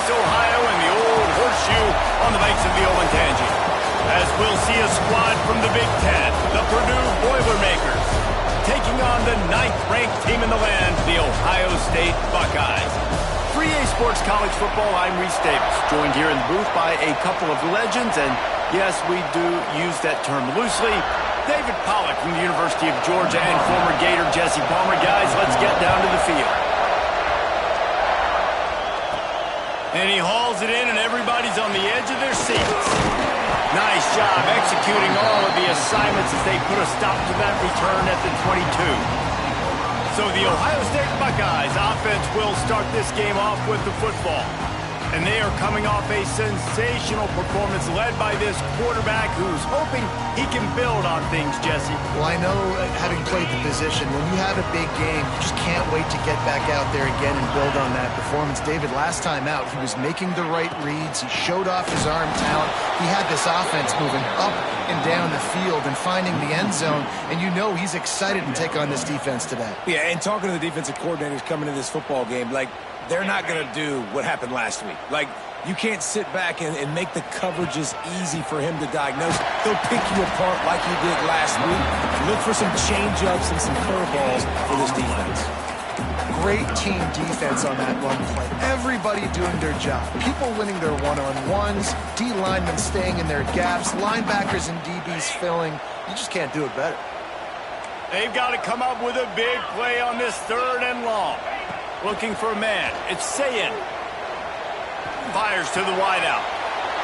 Ohio, and the old horseshoe on the banks of the Olentangy. As we'll see a squad from the Big Ten, the Purdue Boilermakers, taking on the 9th-ranked team in the land, the Ohio State Buckeyes. 3A Sports College Football, I'm Reese Davis, joined here in the booth by a couple of legends, and yes, we do use that term loosely. David Pollack from the University of Georgia and former Gator Jesse Palmer. Guys, let's get down to the field. And he hauls it in, and everybody's on the edge of their seats. Nice job executing all of the assignments as they put a stop to that return at the 22. So the Ohio State Buckeyes offense will start this game off with the football. And they are coming off a sensational performance led by this quarterback who's hoping he can build on things, Jesse. Well, I know, having played the position, when you have a big game, you just can't wait to get back out there again and build on that performance. David, last time out, he was making the right reads. He showed off his arm talent. He had this offense moving up and down the field and finding the end zone. And you know he's excited to take on this defense today. Yeah, and talking to the defensive coordinators coming into this football game, like, they're not going to do what happened last week. Like, you can't sit back and make the coverages easy for him to diagnose. He'll pick you apart like he did last week. Look for some change-ups and some curveballs for this defense. Great team defense on that run play. Everybody doing their job. People winning their one-on-ones, D linemen staying in their gaps, linebackers and DBs filling. You just can't do it better. They've got to come up with a big play on this 3rd and long. Looking for a man. It's Sayin. Fires to the wideout.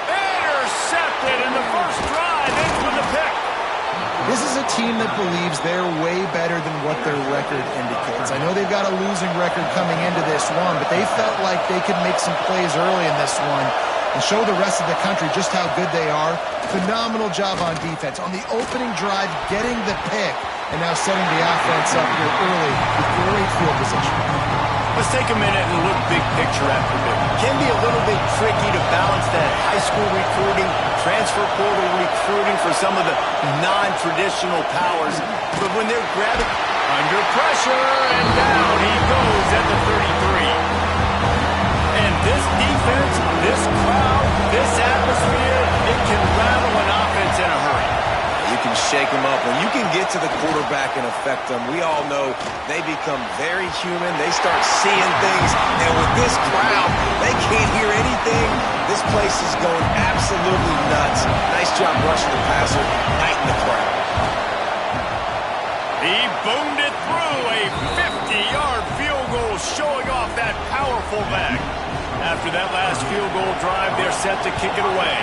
Intercepted in the first drive. Ends with the pick. This is a team that believes they're way better than what their record indicates. I know they've got a losing record coming into this one, but they felt like they could make some plays early in this one and show the rest of the country just how good they are. Phenomenal job on defense. On the opening drive, getting the pick, and now setting the offense up here early with great field position. Let's take a minute and look big picture after big. It can be a little bit tricky to balance that high school recruiting, transfer portal recruiting for some of the non-traditional powers. But when they're grabbing under pressure, and down he goes at the 33. And this defense, this crowd, this atmosphere, it can rattle an offense in a hurry. You can shake them up. When you can get to the quarterback and affect them, we all know they become very human. They start seeing things. And with this crowd, they can't hear anything. This place is going absolutely nuts. Nice job rushing the passer, lighting the crowd. He boomed it through a 50-yard field goal, showing off that powerful back. After that last field goal drive, they're set to kick it away.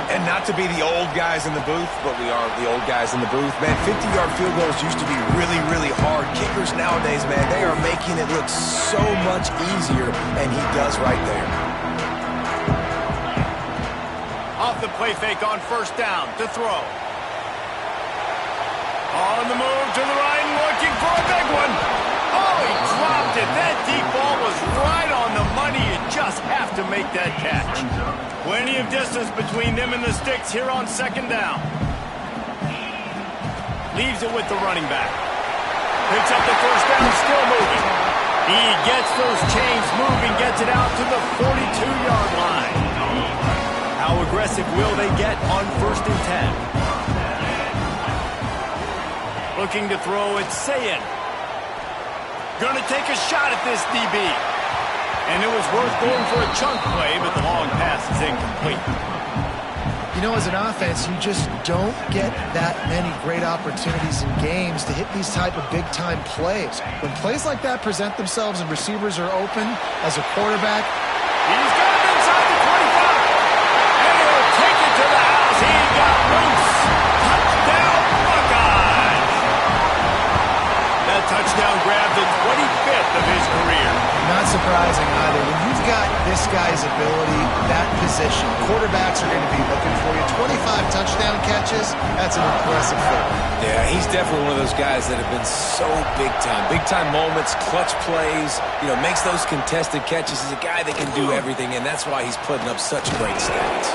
And not to be the old guys in the booth, but we are the old guys in the booth. Man, 50-yard field goals used to be really, really hard. Kickers nowadays, man, they are making it look so much easier, and he does right there. Off the play fake on 1st down to throw. On the move to the right, looking for a big one. Oh, he dropped it. That deep ball was right on the money. You just have to make that catch. Plenty of distance between them and the sticks here on 2nd down. Leaves it with the running back. Picks up the 1st down, still moving. He gets those chains moving, gets it out to the 42-yard line. How aggressive will they get on 1st and 10? Looking to throw, it's Sayin. Gonna take a shot at this DB. And it was worth going for a chunk play, but the long pass is incomplete. You know, as an offense, you just don't get that many great opportunities in games to hit these type of big-time plays. When plays like that present themselves and receivers are open, as a quarterback, he's got it inside the 25. And he'll take it to the house. He got loose. Touchdown, Buckeyes. That touchdown grabbed the 25th of his career. Not surprising either. When you've got this guy's ability, that position, quarterbacks are going to be looking for you. 25 touchdown catches. catches, that's an impressive feat. Yeah, he's definitely one of those guys that have been so big time. Big time moments, clutch plays, makes those contested catches. He's a guy that can do everything, and that's why he's putting up such great stats.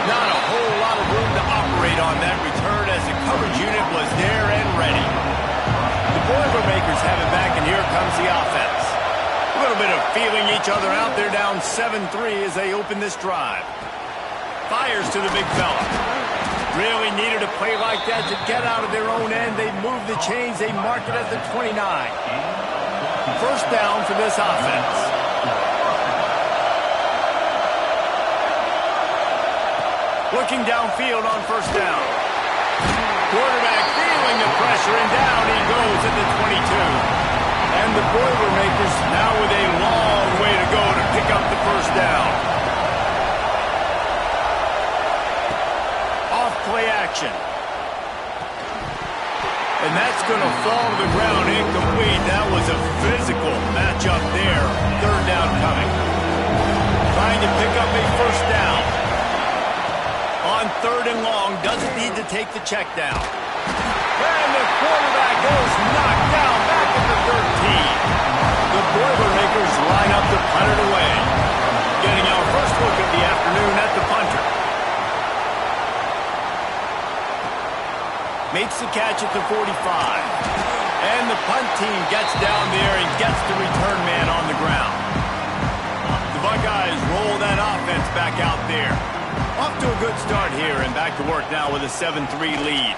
Not a whole lot of room to operate on that return as the coverage unit was there and ready. The Boilermakers have it back, and here comes the offense. A little bit of feeling each other out. They're down 7-3 as they open this drive. Fires to the big fella. Really needed a play like that to get out of their own end. They move the chains. They mark it at the 29. First down for this offense. Looking downfield on first down. Quarterback feeling the pressure, and down he goes at the 22. And the Boilermakers now with a long way to go to pick up the first down. Off play action. And that's going to fall to the ground incomplete. That was a physical matchup there. Third down coming. Trying to pick up a first down. On third and long, doesn't need to take the check down. And the quarterback goes knocked down back at the 13. The Boilermakers line up to punt it away. Getting our first look of the afternoon at the punter. Makes the catch at the 45. And the punt team gets down there and gets the return man on the ground. The Buckeyes roll that offense back out there. Off to a good start here and back to work now with a 7-3 lead.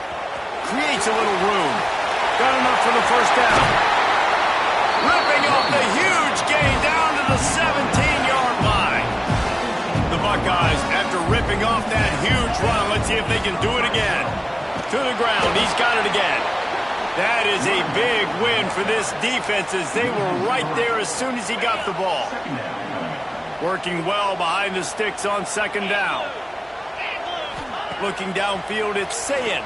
Creates a little room. Got enough for the first down. Ripping off the huge gain down to the 17-yard line. The Buckeyes, after ripping off that huge run, let's see if they can do it again. To the ground, he's got it again. That is a big win for this defense as they were right there as soon as he got the ball. Working well behind the sticks on second down. Looking downfield, it's Sayin.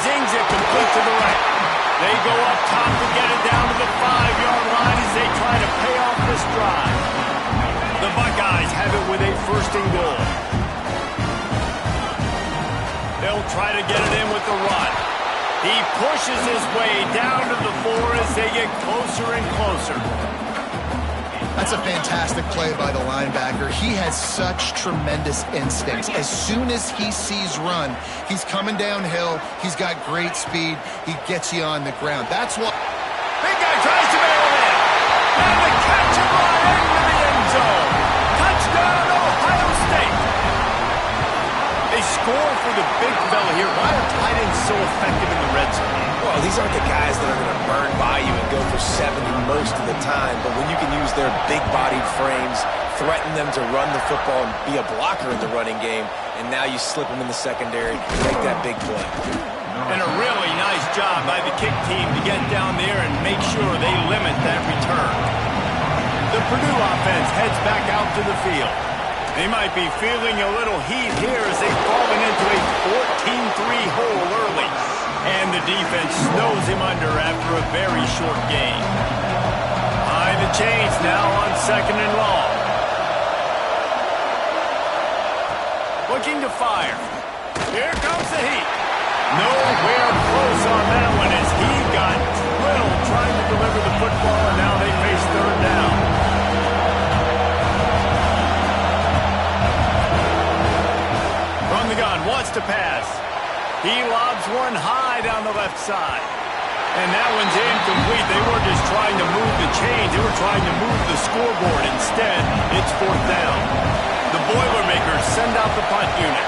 Zings it complete to the right. They go up top to get it down to the 5-yard line as they try to pay off this drive. The Buckeyes have it with a first and goal. They'll try to get it in with the run. He pushes his way down to the 4 as they get closer and closer. That's a fantastic play by the linebacker. He has such tremendous instincts. As soon as he sees run, he's coming downhill. He's got great speed. He gets you on the ground. That's what... Big guy tries to bail it in. And the catch and run into the end zone. Touchdown, Ohio State. They score for the big fella here. Why are tight ends so effective in the red zone? Well, these aren't the guys that are going to burn by you and go for 70 most of the time, but when you can use their big-bodied frames, threaten them to run the football and be a blocker in the running game, and now you slip them in the secondary, make that big play. And a really nice job by the kick team to get down there and make sure they limit that return. The Purdue offense heads back out to the field. They might be feeling a little heat here as they've fallen into a 14-3 hole early. And the defense snows him under after a very short game. Behind the chains now on second and long. Looking to fire. Here comes the heat. Nowhere close on that one as he got drilled trying to deliver the football, and now they face third down. From the gun, wants to pass. He lobs one high down the left side. And that one's incomplete. They weren't just trying to move the chains. They were trying to move the scoreboard. Instead, it's fourth down. The Boilermakers send out the punt unit.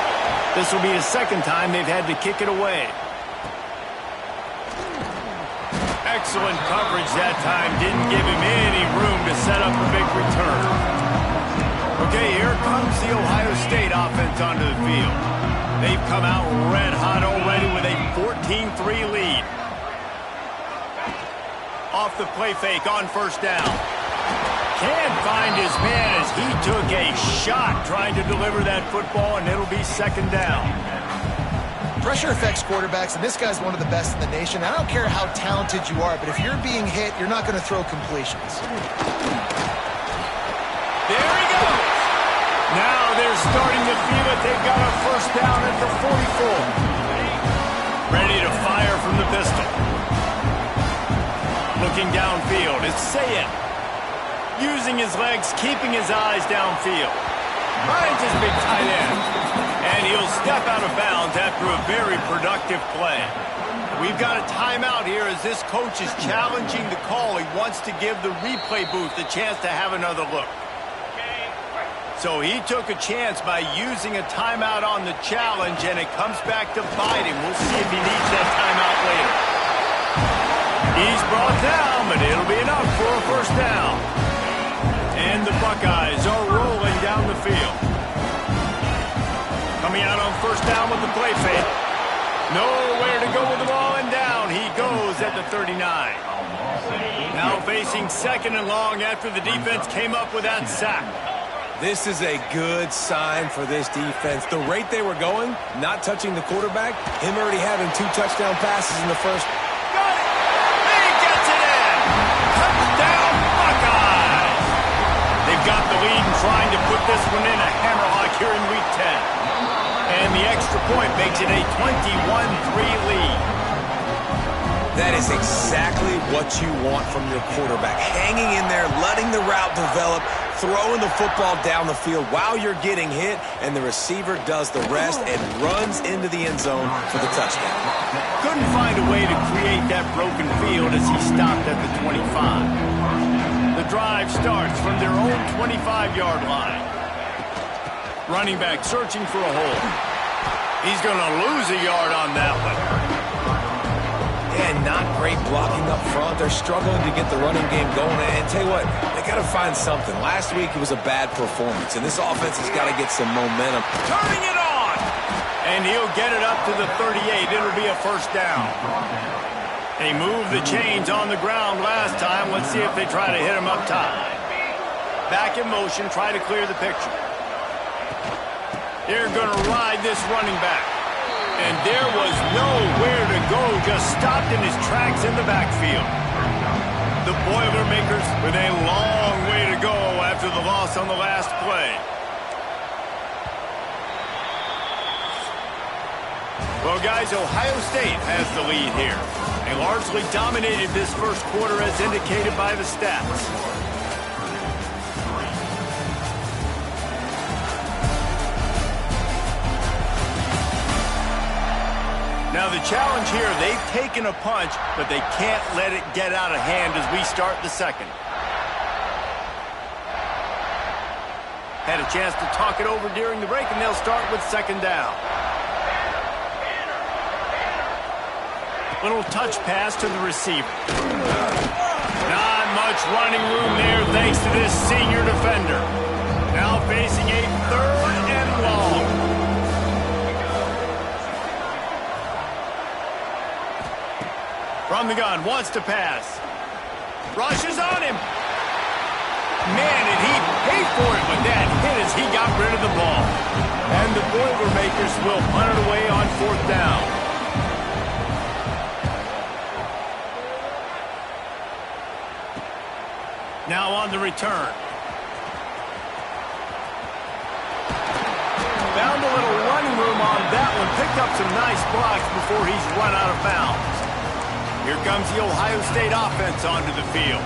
This will be the second time they've had to kick it away. Excellent coverage that time. Didn't give him any room to set up a big return. Okay, here comes the Ohio State offense onto the field. They've come out red hot already with a 14-3 lead. Off the play fake on first down. Can't find his man as he took a shot trying to deliver that football, and it'll be second down. Pressure affects quarterbacks, and this guy's one of the best in the nation. I don't care how talented you are, but if you're being hit, you're not going to throw completions. There he goes. Now they're starting to feel it. They've got a first down and looking downfield. It's Sayed. Using his legs, keeping his eyes downfield. Finds his big tight end. And he'll step out of bounds after a very productive play. We've got a timeout here as this coach is challenging the call. He wants to give the replay booth a chance to have another look. So he took a chance by using a timeout on the challenge, and it comes back to bite him. We'll see if he needs that timeout later. He's brought down, but it'll be enough for a first down. And the Buckeyes are rolling down the field. Coming out on first down with the play fake. Nowhere to go with the ball, and down he goes at the 39. Now facing second and long after the defense came up with that sack. This is a good sign for this defense. The rate they were going, not touching the quarterback, him already having 2 touchdown passes in the first. Got it! He gets it in! Touchdown Buckeyes! They've got the lead and trying to put this one in a hammerlock here in Week 10. And the extra point makes it a 21-3 lead. That is exactly what you want from your quarterback. Hanging in there, letting the route develop, throwing the football down the field while you're getting hit, and the receiver does the rest and runs into the end zone for the touchdown. Couldn't find a way to create that broken field as he stopped at the 25. The drive starts from their own 25-yard line. Running back searching for a hole. He's going to lose a yard on that one. And not great blocking up front. They're struggling to get the running game going. And tell you what, they got to find something. Last week it was a bad performance, and this offense has got to get some momentum. Turning it on! And he'll get it up to the 38. It'll be a first down. They moved the chains on the ground last time. Let's see if they try to hit him up top. Back in motion, try to clear the picture. They're going to ride this running back. And there was nowhere to go, just stopped in his tracks in the backfield. The Boilermakers with a long way to go after the loss on the last play. Well, guys, Ohio State has the lead here. They largely dominated this first quarter as indicated by the stats. Now the challenge here, they've taken a punch, but they can't let it get out of hand as we start the second. Had a chance to talk it over during the break, and they'll start with second down. Little touch pass to the receiver. Not much running room there thanks to this senior defender. Now facing a third and long. From the gun, wants to pass. Rushes on him. Man, did he pay for it with that hit as he got rid of the ball. And the Boilermakers will punt it away on fourth down. Now on the return. Found a little running room on that one. Picked up some nice blocks before he's run out of bounds. Here comes the Ohio State offense onto the field.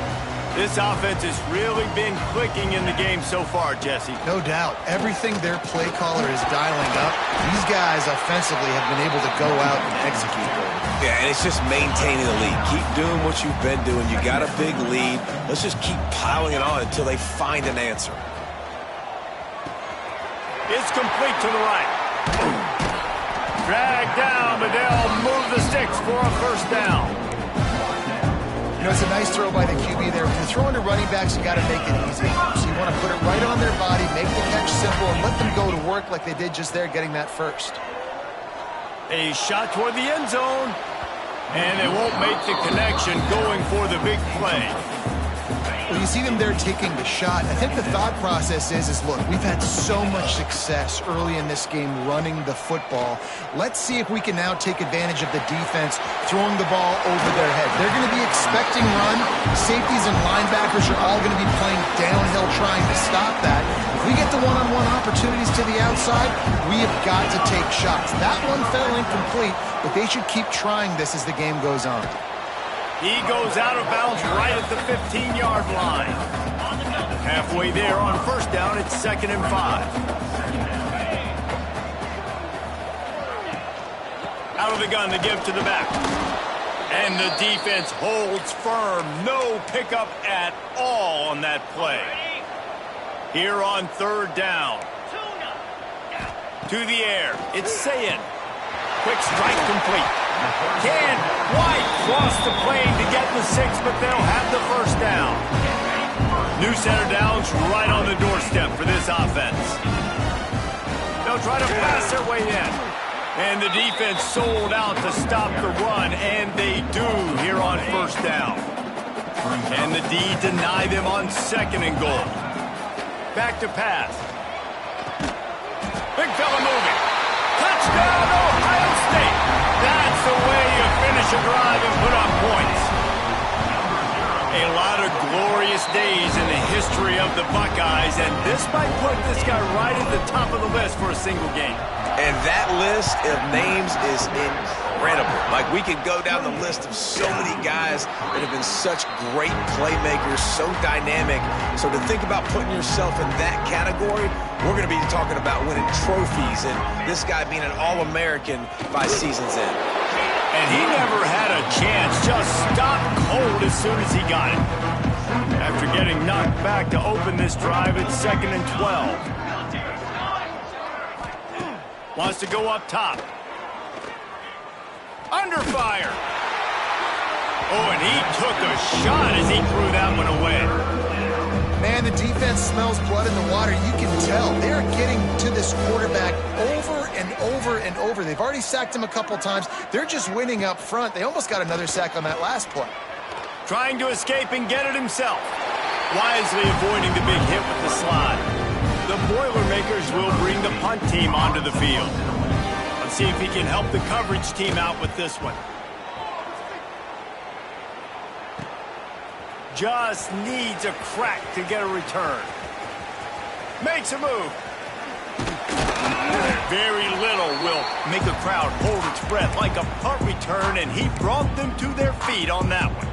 This offense has really been clicking in the game so far, Jesse. No doubt. Everything their play caller is dialing up, these guys offensively have been able to go out and execute. Yeah, and it's just maintaining the lead. Keep doing what you've been doing. You got a big lead. Let's just keep piling it on until they find an answer. It's complete to the right. Dragged down, but they'll move the sticks for a first down. You know, it's a nice throw by the QB there. When you're throwing to running backs, you got to make it easy. So you want to put it right on their body, make the catch simple, and let them go to work like they did just there, getting that first. A shot toward the end zone, and they won't make the connection going for the big play. When you see them there taking the shot, I think the thought process is look, we've had so much success early in this game running the football. Let's see if we can now take advantage of the defense throwing the ball over their head. They're going to be expecting run. Safeties and linebackers are all going to be playing downhill trying to stop that. If we get the one-on-one opportunities to the outside, we have got to take shots. That one fell incomplete, but they should keep trying this as the game goes on. He goes out of bounds right at the 15-yard line. Halfway there on first down, it's 2nd and 5. Out of the gun to give to the back. And the defense holds firm. No pickup at all on that play. Here on 3rd down. To the air. It's Sayin. Quick strike complete. Can White cross the plane to get the 6, but they'll have the first down. New center downs right on the doorstep for this offense. They'll try to pass their way in. And the defense sold out to stop the run, and they do here on first down. And the D deny them on 2nd and goal. Back to pass. Big fella moving. Touchdown, Ohio State. That's the way you finish a drive and put up points. A lot of glorious days in the history of the Buckeyes, and this might put this guy right at the top of the list for a single game. And that list of names is incredible. Like, we could go down the list of so many guys that have been such great playmakers, so dynamic. So to think about putting yourself in that category, we're going to be talking about winning trophies and this guy being an All-American by season's end. And he never had a chance, just stopped cold as soon as he got it. After getting knocked back to open this drive, it's 2nd and 12. Wants to go up top. Under fire. Oh, and he took a shot as he threw that one away. Man, the defense smells blood in the water. You can tell. They're getting to this quarterback over and over and over. They've already sacked him a couple times. They're just winning up front. They almost got another sack on that last play. Trying to escape and get it himself. Wisely avoiding the big hit with the slide. The Boilermakers will bring the punt team onto the field. Let's see if he can help the coverage team out with this one. Just needs a crack to get a return. Makes a move. Very little will make a crowd hold its breath like a punt return, and he brought them to their feet on that one.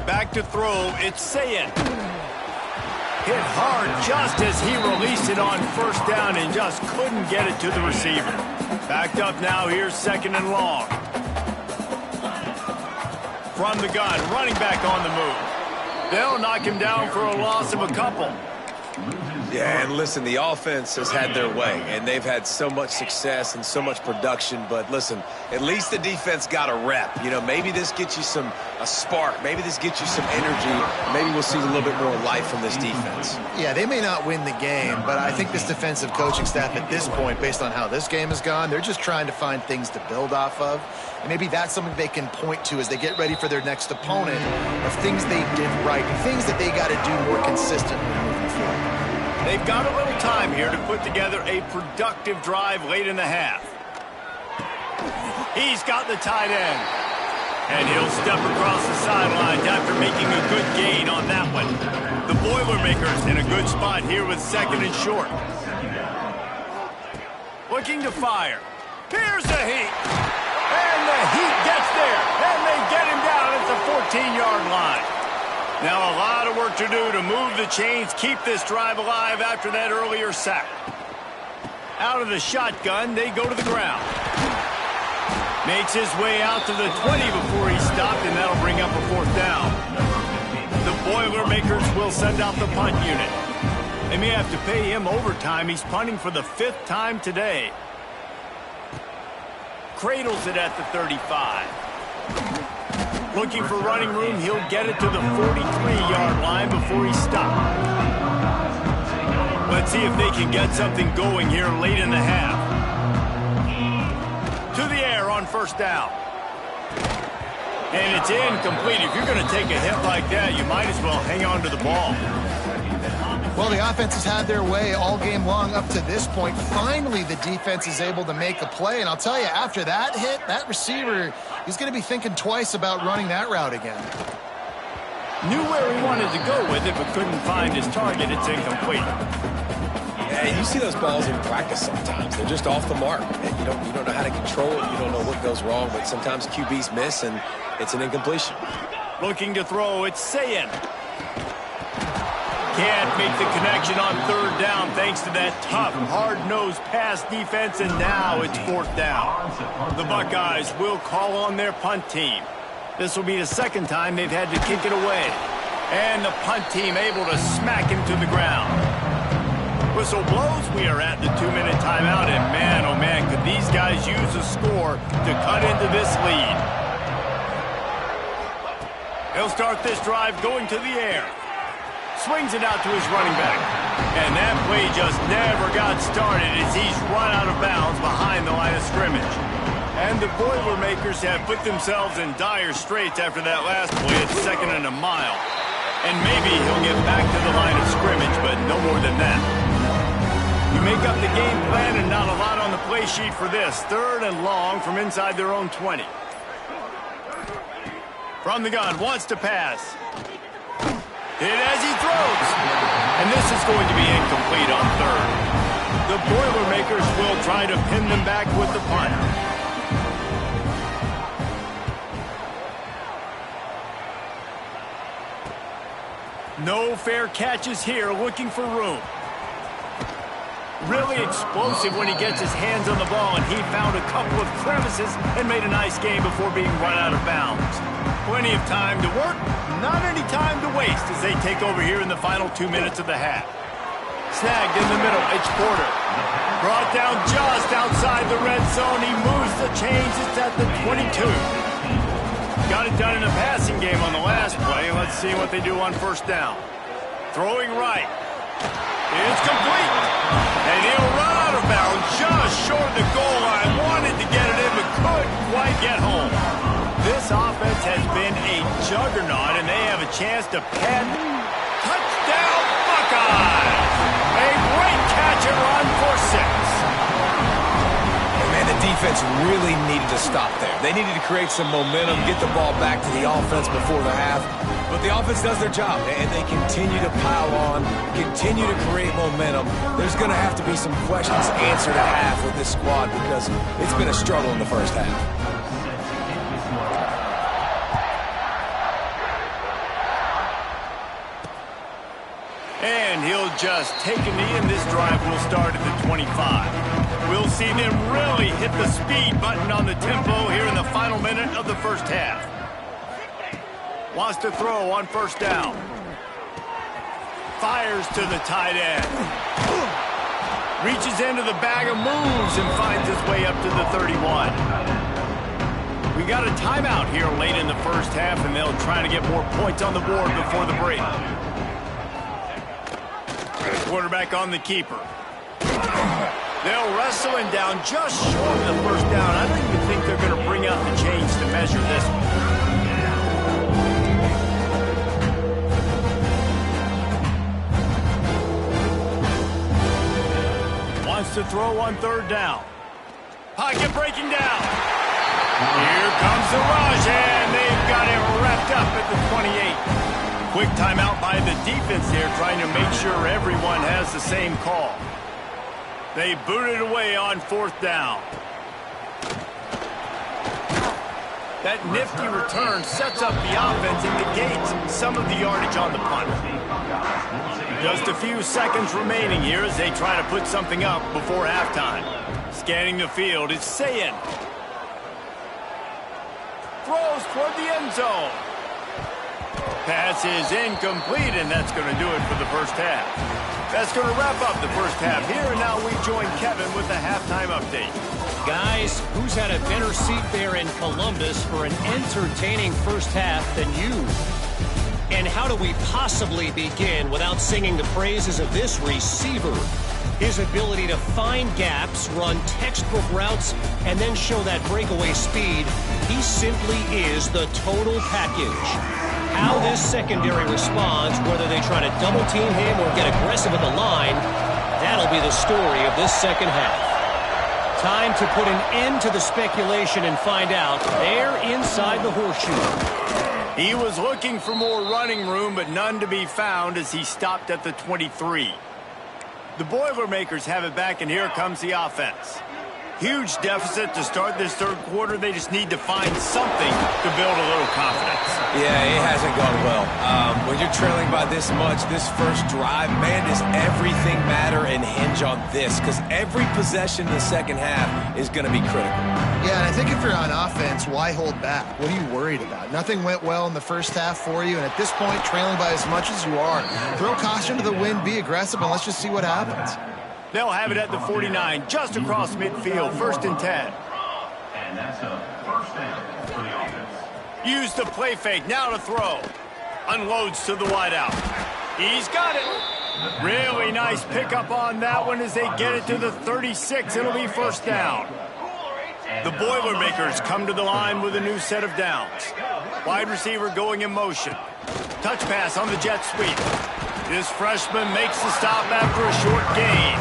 Back to throw, it's Sayin. Hit hard just as he released it on first down and just couldn't get it to the receiver. Backed up now, here's 2nd and long. From the gun, running back on the move. They'll knock him down for a loss of a couple. Yeah, and listen, the offense has had their way, and they've had so much success and so much production. But listen, at least the defense got a rep. You know, maybe this gets you a spark. Maybe this gets you some energy. Maybe we'll see a little bit more life from this defense. Yeah, they may not win the game, but I think this defensive coaching staff at this point, based on how this game has gone, they're just trying to find things to build off of. And maybe that's something they can point to as they get ready for their next opponent of things they did right and things that they got to do more consistently moving forward. They've got a little time here to put together a productive drive late in the half. He's got the tight end. And he'll step across the sidelines after making a good gain on that one. The Boilermakers in a good spot here with 2nd and short. Looking to fire. Here's the heat. And the heat gets there. And they get him down at the 14-yard line. Now a lot of work to do to move the chains, keep this drive alive after that earlier sack. Out of the shotgun, they go to the ground. Makes his way out to the 20 before he stopped, and that'll bring up a 4th down. The Boilermakers will send out the punt unit. They may have to pay him overtime. He's punting for the 5th time today. Cradles it at the 35. Looking for running room, he'll get it to the 43-yard line before he stops. Let's see if they can get something going here late in the half. To the air on first down. And it's incomplete. If you're going to take a hit like that, you might as well hang on to the ball. Well, the offense has had their way all game long up to this point. Finally, the defense is able to make a play. And I'll tell you, after that hit, that receiver, he's going to be thinking twice about running that route again. Knew where he wanted to go with it, but couldn't find his target. It's incomplete. And you see those balls in practice sometimes. They're just off the mark. And you don't know how to control it. You don't know what goes wrong. But sometimes QBs miss, and it's an incompletion. Looking to throw, it's Sayin. Can't make the connection on third down thanks to that tough, hard-nosed pass defense, and now it's fourth down. The Buckeyes will call on their punt team. This will be the second time they've had to kick it away. And the punt team able to smack him to the ground. Whistle blows, we are at the 2-minute timeout, and man, oh man, could these guys use a score to cut into this lead. He'll start this drive going to the air. Swings it out to his running back. And that play just never got started as he's run out of bounds behind the line of scrimmage. And the Boilermakers have put themselves in dire straits after that last play at 2nd and a mile. And maybe he'll get back to the line of scrimmage, but no more than that. You make up the game plan and not a lot on the play sheet for this. 3rd and long from inside their own 20. From the gun, wants to pass. Hit as he throws. And this is going to be incomplete on 3rd. The Boilermakers will try to pin them back with the punt. No fair catches here, looking for room. Really explosive when he gets his hands on the ball, and he found a couple of crevices and made a nice game before being run out of bounds. Plenty of time to work, not any time to waste as they take over here in the final 2 minutes of the half. Snagged in the middle, it's Porter. Brought down just outside the red zone. He moves the chains, it's at the 22. Got it done in a passing game on the last play. Let's see what they do on first down. Throwing right. It's complete. And he'll run out of bounds just short of the goal line. Wanted to get it in, but couldn't quite get home. This offense has been a juggernaut, and they have a chance to pad. Touchdown, Buckeyes! A great catch and run for 6. Man, the defense really needed to stop there. They needed to create some momentum, get the ball back to the offense before the half. But the offense does their job, and they continue to pile on, continue to create momentum. There's going to have to be some questions answered at half with this squad because it's been a struggle in the first half. And he'll just take a knee, and this drive will start at the 25. We'll see them really hit the speed button on the tempo here in the final minute of the first half. Wants to throw on first down. Fires to the tight end. Reaches into the bag of moves and finds his way up to the 31. We got a timeout here late in the first half, and they'll try to get more points on the board before the break. Quarterback on the keeper. They'll wrestle him down just short of the first down. I don't even think they're going to bring out the chains to measure this one. Wants to throw on third down. Pocket breaking down. Here comes the rush, and they've got him wrapped up at the 28. Quick timeout by the defense there, trying to make sure everyone has the same call. They boot it away on fourth down. That nifty return sets up the offense and negates some of the yardage on the punt. Just a few seconds remaining here as they try to put something up before halftime. Scanning the field, it's Sayin. Throws toward the end zone. Pass is incomplete, and that's going to do it for the first half. That's going to wrap up the first half here, and now we join Kevin with the halftime update. Guys, who's had a better seat there in Columbus for an entertaining first half than you? And how do we possibly begin without singing the praises of this receiver? His ability to find gaps, run textbook routes, and then show that breakaway speed. He simply is the total package. How this secondary responds, whether they try to double team him or get aggressive at the line, that'll be the story of this second half. Time to put an end to the speculation and find out. They're inside the horseshoe. He was looking for more running room, but none to be found as he stopped at the 23. The Boilermakers have it back, and here comes the offense. Huge deficit to start this third quarter. They just need to find something to build a little confidence. Yeah, it hasn't gone well. When you're trailing by this much, this first drive, man, does everything matter and hinge on this? Because every possession in the second half is going to be critical. Yeah, and I think if you're on offense, why hold back? What are you worried about? Nothing went well in the first half for you, and at this point, trailing by as much as you are, throw caution to the wind, be aggressive, and let's just see what happens. They'll have it at the 49, just across midfield, 1st and 10. And that's a first down for the offense. Use the play fake, now to throw. Unloads to the wideout. He's got it. Really nice pickup on that one as they get it to the 36. It'll be 1st down. The Boilermakers come to the line with a new set of downs. Wide receiver going in motion. Touch pass on the jet sweep. This freshman makes the stop after a short gain.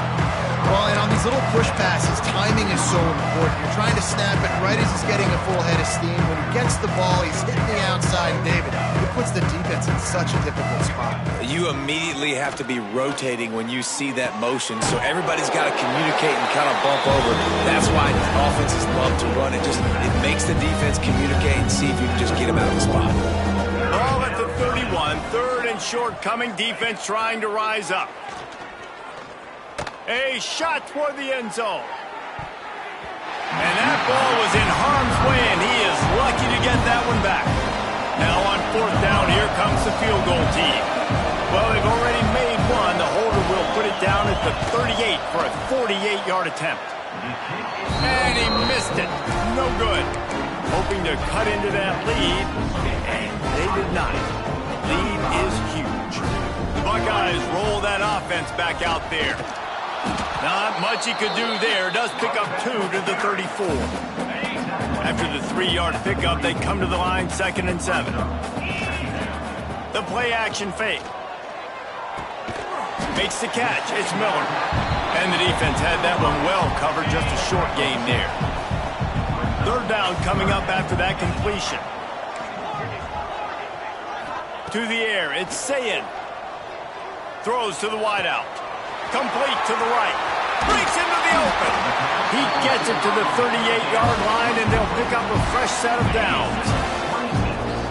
Well, and on these little push passes, timing is so important. You're trying to snap it right as he's getting a full head of steam. When he gets the ball, he's hitting the outside. David, it puts the defense in such a difficult spot. You immediately have to be rotating when you see that motion, so everybody's got to communicate and kind of bump over. That's why offenses love to run it. It makes the defense communicate and see if you can just get him out of the spot. Ball at the 31, 3rd and short coming. Defense trying to rise up. A shot toward the end zone. And that ball was in harm's way, and he is lucky to get that one back. Now on 4th down, here comes the field goal team. Well, they've already made one. The holder will put it down at the 38 for a 48-yard attempt. And he missed it. No good. Hoping to cut into that lead, and they did not. Lead is huge. The Buckeyes roll that offense back out there. Not much he could do there. Does pick up 2 to the 34. After the 3-yard pickup, they come to the line, 2nd and 7. The play action fake. Makes the catch. It's Miller. And the defense had that one well covered. Just a short gain there. 3rd down coming up after that completion. To the air. It's Sayin. Throws to the wideout. Complete to the right. Breaks into the open. He gets it to the 38-yard line, and they'll pick up a fresh set of downs.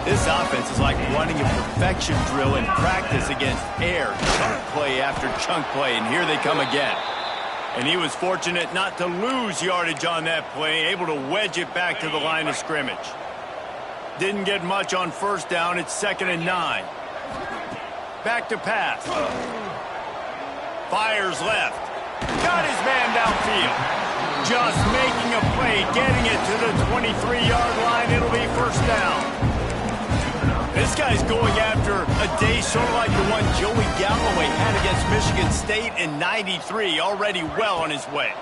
This offense is like running a perfection drill in practice against air. Chunk play after chunk play, and here they come again. And he was fortunate not to lose yardage on that play, able to wedge it back to the line of scrimmage. Didn't get much on 1st down. It's 2nd and 9. Back to pass. Fires left. Got his man downfield. Just making a play, getting it to the 23-yard line. It'll be 1st down. This guy's going after a day sort of like the one Joey Galloway had against Michigan State in '93, already well on his way.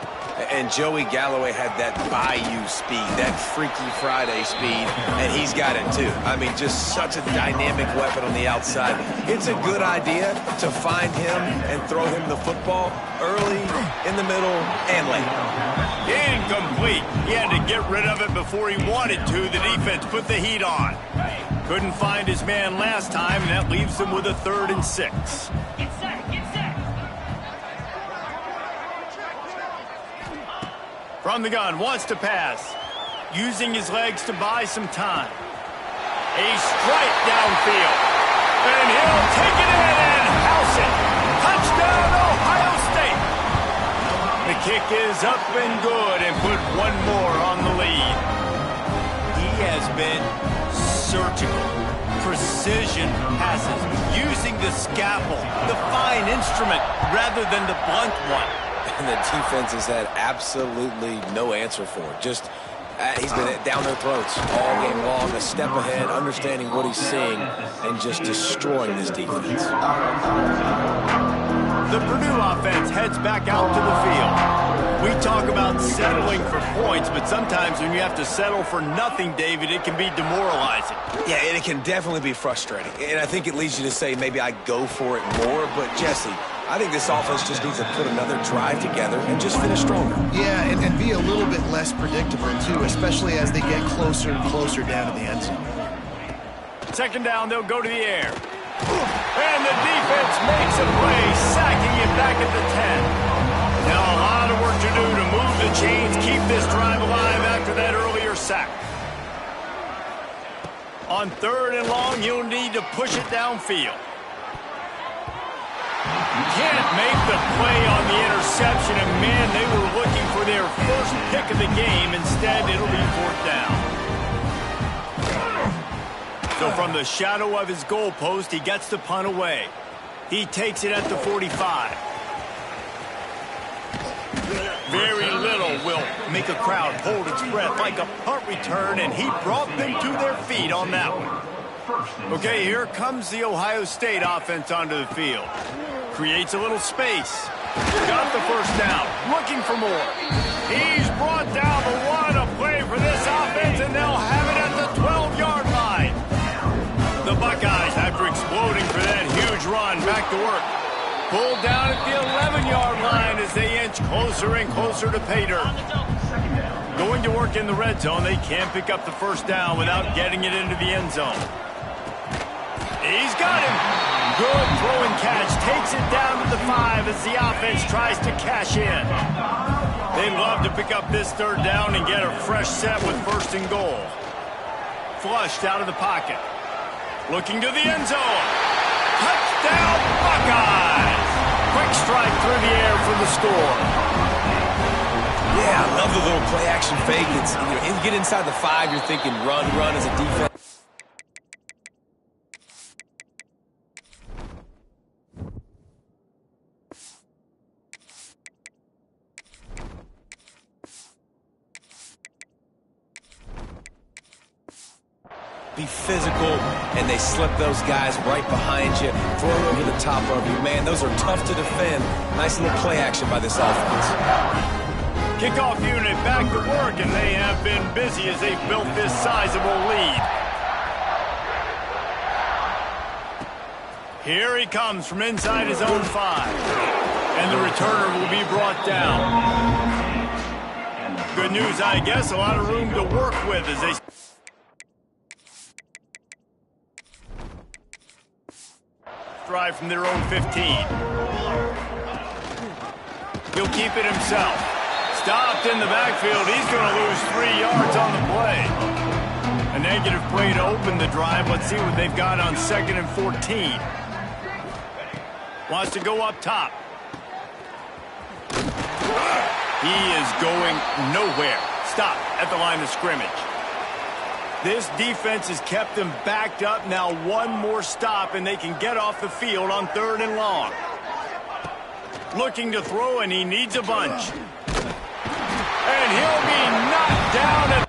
And Joey Galloway had that bayou speed, that Freaky Friday speed, and he's got it too. I mean, just such a dynamic weapon on the outside. It's a good idea to find him and throw him the football early, in the middle, and late. Incomplete. He had to get rid of it before he wanted to. The defense put the heat on. Couldn't find his man last time, and that leaves him with a 3rd and 6. Get set, get set. From the gun, wants to pass. Using his legs to buy some time. A strike downfield. And he'll take it in and house it. Touchdown, Ohio State. The kick is up and good and put one more on the lead. He has been surgical. Precision passes. Using the scalpel, the fine instrument, rather than the blunt one. And the defense has had absolutely no answer for it. Just, he's been down their throats all game long, a step ahead, understanding what he's seeing, and just destroying this defense. The Purdue offense heads back out to the field. We talk about settling for points, but sometimes when you have to settle for nothing, David, it can be demoralizing. Yeah, and it can definitely be frustrating. And I think it leads you to say maybe I go for it more, but Jesse, I think this offense just needs to put another drive together and just finish stronger. Yeah, and be a little bit less predictable, too, especially as they get closer and closer down to the end zone. 2nd down, they'll go to the air. And the defense Schultz makes a play, sacking it back at the 10. Now a lot of work to do to move the chains, keep this drive alive after that earlier sack. On 3rd and long, he'll need to push it downfield. Can't make the play on the interception, and man, they were looking for their first pick of the game. Instead, it'll be 4th down. So from the shadow of his goalpost, he gets the punt away. He takes it at the 45. Very little will make a crowd hold its breath like a punt return, and he brought them to their feet on that one. Okay, here comes the Ohio State offense onto the field. Creates a little space. Got the first down. Looking for more. He's brought down the one. A play for this offense, and they'll have it at the 12-yard line. The Buckeyes, after exploding for that huge run, back to work. Pulled down at the 11-yard line as they inch closer and closer to pay dirt. Going to work in the red zone, they can't pick up the first down without getting it into the end zone. He's got him. Good throw and catch. Takes it down to the 5 as the offense tries to cash in. They'd love to pick up this 3rd down and get a fresh set with 1st and goal. Flushed out of the pocket. Looking to the end zone. Touchdown Buckeyes! Quick strike through the air for the score. Yeah, I love the little play-action fake. You get inside the 5, you're thinking run as a defense. Be physical, and they slip those guys right behind you, throw it over the top of you. Man, those are tough to defend. Nice little play action by this offense. Kickoff unit back to work, and they have been busy as they built this sizable lead. Here he comes from inside his own 5. And the returner will be brought down. Good news, I guess. A lot of room to work with as they... drive from their own 15. He'll keep it himself. Stopped in the backfield. He's going to lose 3 yards on the play. A negative play to open the drive. Let's see what they've got on 2nd and 14. Wants to go up top. He is going nowhere. Stop at the line of scrimmage. This defense has kept them backed up. Now one more stop, and they can get off the field on 3rd and long. Looking to throw, and he needs a bunch. And he'll be knocked down at...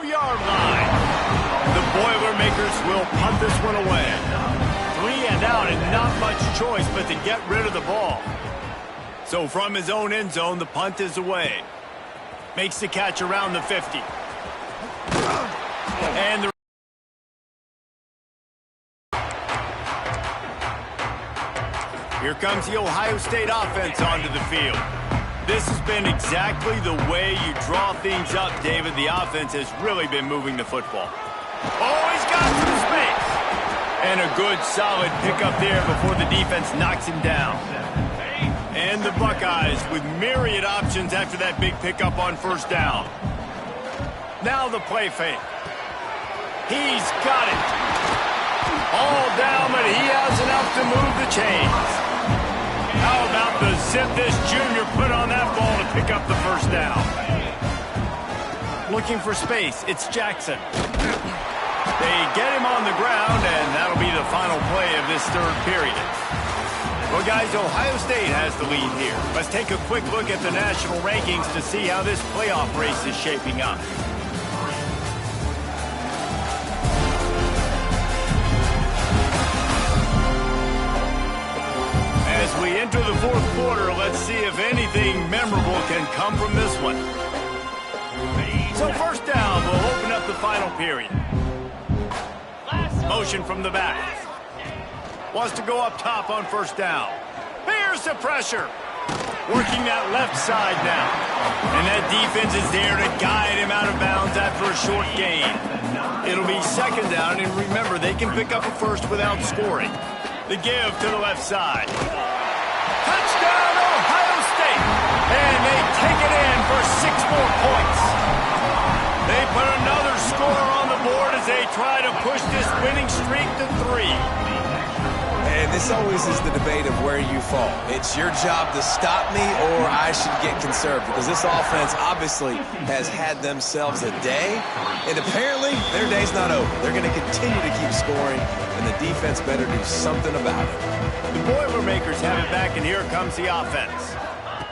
yard line. The Boilermakers will punt this one away. 3 and out, and not much choice but to get rid of the ball. So from his own end zone, the punt is away. Makes the catch around the 50. And the... Here comes the Ohio State offense onto the field. This has been exactly the way you draw things up, David. The offense has really been moving the football. Oh, he's got some space. And a good, solid pickup there before the defense knocks him down. And the Buckeyes with myriad options after that big pickup on 1st down. Now the play fake. He's got it. All down, but he has enough to move the chains. How about the zip this junior put on that ball to pick up the 1st down? Looking for space, it's Jackson. They get him on the ground, and that'll be the final play of this 3rd period. Well, guys, Ohio State has the lead here. Let's take a quick look at the national rankings to see how this playoff race is shaping up. fourth quarter. Let's see if anything memorable can come from this one. So first down, we'll open up the final period. Motion from the back. Wants to go up top on first down. Here's the pressure. Working that left side now. And that defense is there to guide him out of bounds after a short gain. It'll be second down, and remember, they can pick up a first without scoring. The give to the left side. Touchdown, Ohio State! And they take it in for 6 more points. They put another score on the board as they try to push this winning streak to 3. And this always is the debate of where you fall. It's your job to stop me, or I should get conserved, because this offense obviously has had themselves a day, and apparently their day's not over. They're going to continue to keep scoring, and the defense better do something about it. The Boilermakers have it back, and here comes the offense.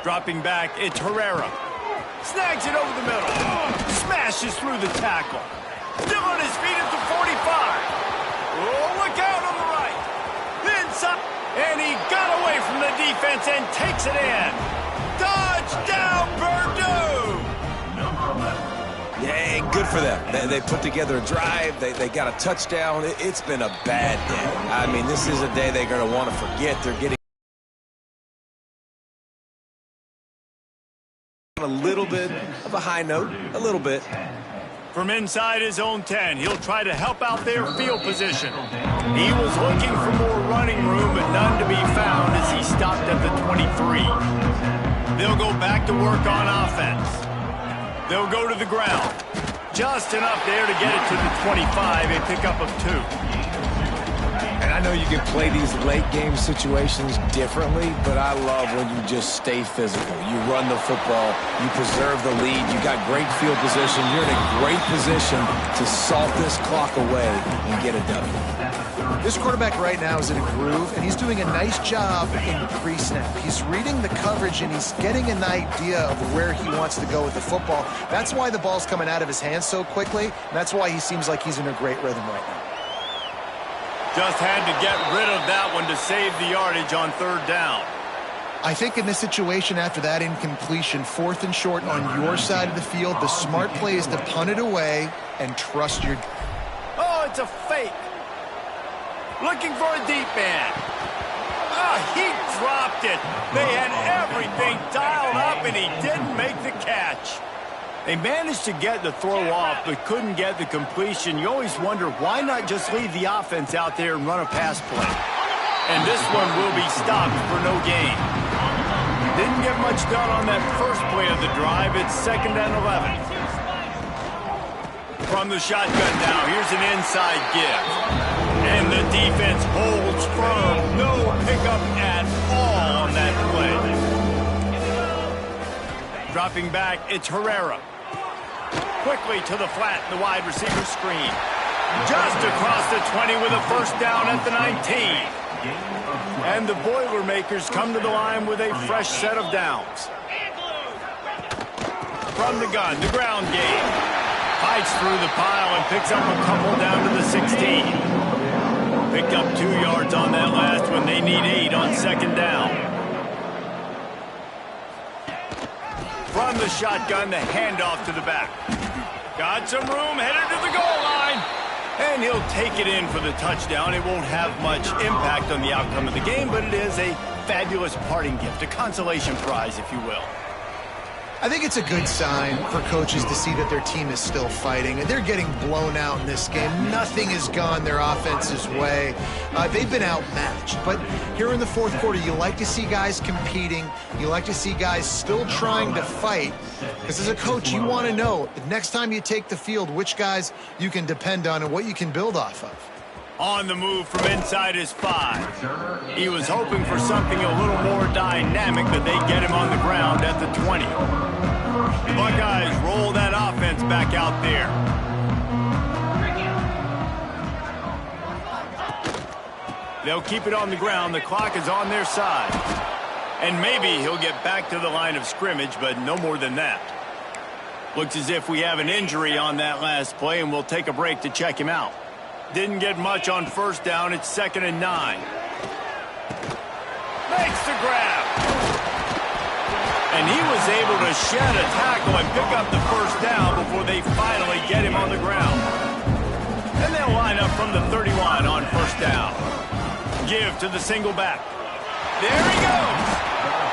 Dropping back, it's Herrera. Snags it over the middle. Smashes through the tackle. Still on his feet at the 45. Oh, look out on the right. And he got away from the defense and takes it in. Touchdown, Purdue! Yeah, good for them. They put together a drive. They got a touchdown. It's been a bad day. I mean, this is a day they're going to want to forget. They're getting a little bit of a high note, a little bit. From inside his own 10, he'll try to help out their field position. He was looking for more running room, but none to be found as he stopped at the 23. They'll go back to work on offense. They'll go to the ground. Just enough there to get it to the 25, a pickup of 2. And I know you can play these late game situations differently, but I love when you just stay physical. You run the football, you preserve the lead, you got great field position, you're in a great position to salt this clock away and get a W. This quarterback right now is in a groove, and he's doing a nice job in pre-snap. He's reading the coverage, and he's getting an idea of where he wants to go with the football. That's why the ball's coming out of his hands so quickly, and that's why he seems like he's in a great rhythm right now. Just had to get rid of that one to save the yardage on third down. I think in this situation, after that incompletion, 4th and short on your side of the field, the smart play is to punt it away and trust your... Oh, it's a fake. Looking for a deep man. Ah, he dropped it. They had everything dialed up, and he didn't make the catch. They managed to get the throw off, but couldn't get the completion. You always wonder, why not just leave the offense out there and run a pass play? And this one will be stopped for no gain. Didn't get much done on that first play of the drive. It's 2nd and 11. From the shotgun now, here's an inside give. And the defense holds firm. No pickup at all on that play. Dropping back, it's Herrera. Quickly to the flat, the wide receiver screen. Just across the 20 with a first down at the 19. And the Boilermakers come to the line with a fresh set of downs. From the gun, the ground game. Fights through the pile and picks up a couple down to the 16. Picked up 2 yards on that last one. They need 8 on second down. From the shotgun, the handoff to the back. Got some room, headed to the goal line. And he'll take it in for the touchdown. It won't have much impact on the outcome of the game, but it is a fabulous parting gift, a consolation prize, if you will. I think it's a good sign for coaches to see that their team is still fighting, and they're getting blown out in this game. Nothing has gone their offense's way. They've been outmatched. But here in the fourth quarter, you like to see guys competing. You like to see guys still trying to fight. Because as a coach, you want to know, the next time you take the field, which guys you can depend on and what you can build off of. On the move from inside his 5. He was hoping for something a little more dynamic, but they get him on the ground at the 20. The Buckeyes roll that offense back out there. They'll keep it on the ground. The clock is on their side. And maybe he'll get back to the line of scrimmage, but no more than that. Looks as if we have an injury on that last play, and we'll take a break to check him out. Didn't get much on first down. It's 2nd and 9. Makes the grab. And he was able to shed a tackle and pick up the first down before they finally get him on the ground. And they'll line up from the 31 on first down. Give to the single back. There he goes.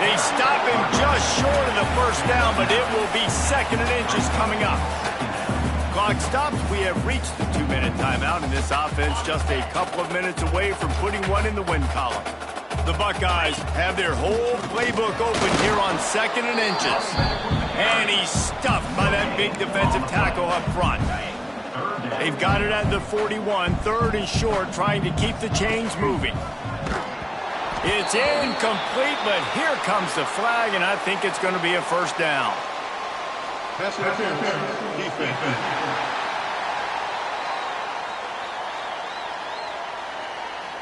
They stop him just short of the first down, but it will be 2nd and inches coming up. Clock stops. We have reached the 2-minute timeout, and this offense just a couple of minutes away from putting one in the win column. The Buckeyes have their whole playbook open here on 2nd and inches. And he's stuffed by that big defensive tackle up front. They've got it at the 41, 3rd and short, trying to keep the chains moving. It's incomplete, but here comes the flag, and I think it's going to be a first down.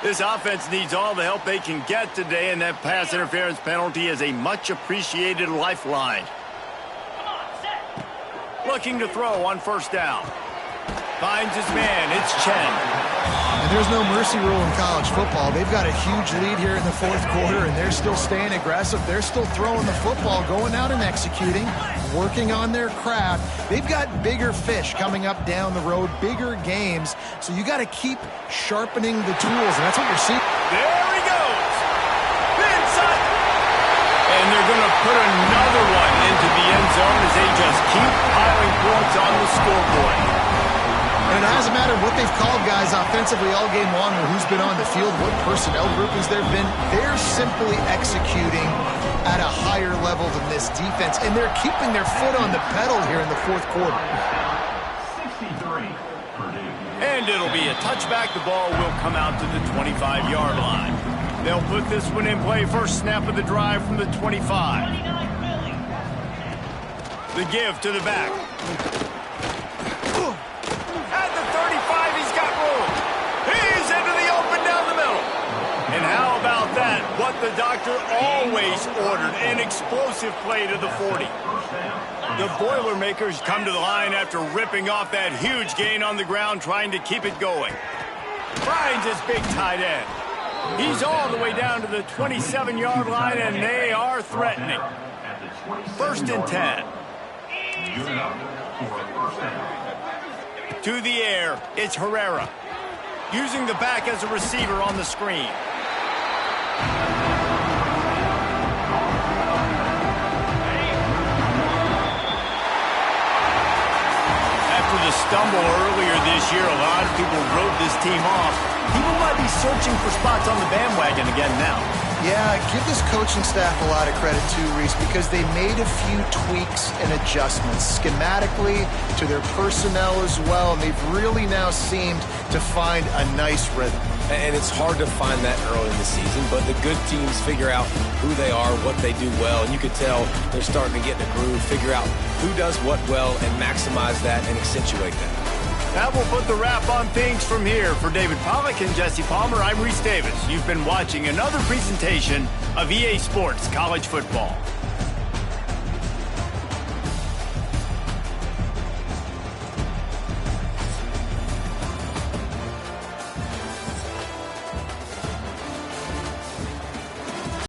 This offense needs all the help they can get today, and that pass interference penalty is a much-appreciated lifeline. Looking to throw on first down. Finds his man. It's Chen. And there's no mercy rule in college football. They've got a huge lead here in the 4th quarter, and they're still staying aggressive. They're still throwing the football, going out and executing, working on their craft. They've got bigger fish coming up down the road, bigger games. So you got to keep sharpening the tools, and that's what you're seeing. There he goes. Inside. And they're going to put another one into the end zone as they just keep piling points on the scoreboard. And it hasn't mattered what they've called guys offensively all game long or who's been on the field, what personnel groupings there have been. They're simply executing at a higher level than this defense, and they're keeping their foot on the pedal here in the 4th quarter. 63, Purdue. And it'll be a touchback. The ball will come out to the 25-yard line. They'll put this one in play. First snap of the drive from the 25. The give to the back. At the 35, he's got room. He's into the open down the middle. And how about that? What the doctor always ordered, an explosive play to the 40. The Boilermakers come to the line after ripping off that huge gain on the ground, trying to keep it going. Finds his big tight end. He's all the way down to the 27-yard line, and they are threatening. 1st and 10. Unit up for a first down. To the air, it's Herrera. Using the back as a receiver on the screen. After the stumble earlier this year, a lot of people wrote this team off. People might be searching for spots on the bandwagon again now. Yeah, give this coaching staff a lot of credit too, Reese, because they made a few tweaks and adjustments schematically to their personnel as well, and they've really now seemed to find a nice rhythm. And it's hard to find that early in the season, but the good teams figure out who they are, what they do well, and you can tell they're starting to get in a groove, figure out who does what well, and maximize that and accentuate that. That will put the wrap on things from here. For David Pollack and Jesse Palmer, I'm Reese Davis. You've been watching another presentation of EA Sports College Football.